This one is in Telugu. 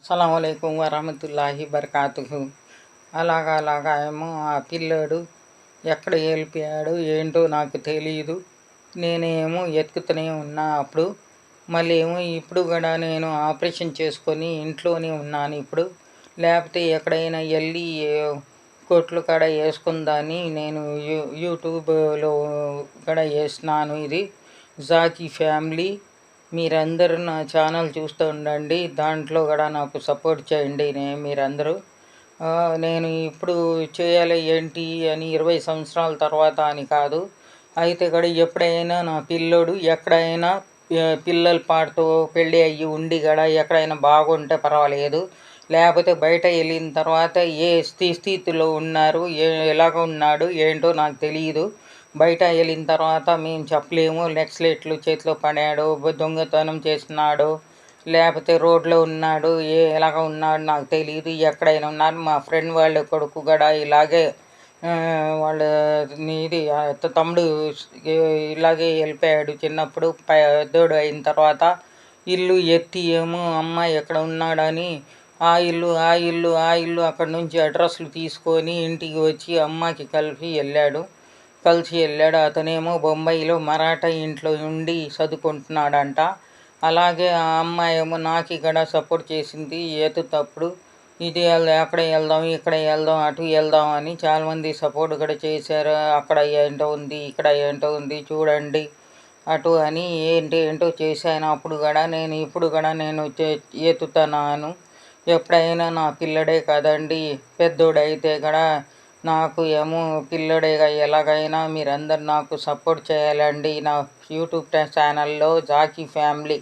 అస్సలాముఅలైకుం వరహమతుల్లాహి బర్కాతుహు. అలాగా ఏమో ఆ పిల్లోడు ఎక్కడ వెళ్ళిపోయాడు ఏంటో నాకు తెలియదు. నేనేమో ఎతుకుతూనే ఉన్నా. అప్పుడు మళ్ళీ ఏమో ఇప్పుడు కూడా నేను ఆపరేషన్ చేసుకొని ఇంట్లోనే ఉన్నాను ఇప్పుడు. లేకపోతే ఎక్కడైనా వెళ్ళి కొట్లు కాడ వేసుకుందాన్ని నేను యూట్యూబ్లో కూడా వేసినాను. ఇది జాకీ ఫ్యామిలీ. మీరందరూ నా ఛానల్ చూస్తూ ఉండండి. దాంట్లో కూడా నాకు సపోర్ట్ చేయండి మీరందరూ. నేను ఇప్పుడు చేయాలి ఏంటి అని 20 సంవత్సరాల తర్వాత అని కాదు. అయితే కూడా ఎప్పుడైనా నా పిల్లోడు ఎక్కడైనా పిల్లల పాటతో పెళ్ళి అయ్యి ఉండి కూడా ఎక్కడైనా బాగుంటే పర్వాలేదు. లేకపోతే బయట వెళ్ళిన తర్వాత ఏ స్థితిలో ఉన్నారు, ఎలాగ ఉన్నాడు ఏంటో నాకు తెలియదు. బయట వెళ్ళిన తర్వాత మేము చెప్పలేము. నక్సలైట్లు చేతిలో పడాడు, దొంగతనం చేస్తున్నాడు, లేకపోతే రోడ్లో ఉన్నాడు, ఎలాగ ఉన్నాడు నాకు తెలియదు. ఎక్కడైనా ఉన్నారు. మా ఫ్రెండ్ వాళ్ళ కొడుకు కూడా ఇలాగే వాళ్ళ ఇది తమ్ముడు ఇలాగే వెళ్ళిపోయాడు చిన్నప్పుడు. పెద్దోడు అయిన తర్వాత ఇల్లు ఎత్తి ఏమో అమ్మాయి ఎక్కడ ఉన్నాడని ఆ ఇల్లు అక్కడి నుంచి అడ్రస్లు తీసుకొని ఇంటికి వచ్చి అమ్మకి కలిసి వెళ్ళాడు. అతనేమో బొంబాయిలో మరాఠా ఇంట్లో ఉండి చదువుకుంటున్నాడంట. అలాగే ఆ అమ్మాయి ఏమో నాకు ఇక్కడ సపోర్ట్ చేసింది తప్పుడు ఇది అక్కడ వెళ్దాం, ఇక్కడ వెళ్దాం, అటు వెళ్దాం అని చాలామంది సపోర్ట్ కూడా చేశారు. అక్కడ ఏంటో ఉంది, ఇక్కడ ఏంటో ఉంది చూడండి అటు అని ఏంటో చేశాను. ఇప్పుడు కూడా నేను ఎత్తుతున్నాను. ఎప్పుడైనా నా పిల్లడే కదండి, పెద్దోడైతే కూడా నాకు ఏమో పిల్లడేగా. ఎలాగైనా మీరందరు నాకు సపోర్ట్ చేయాలండి. నా యూట్యూబ్ ఛానల్లో జాకీ ఫ్యామిలీ.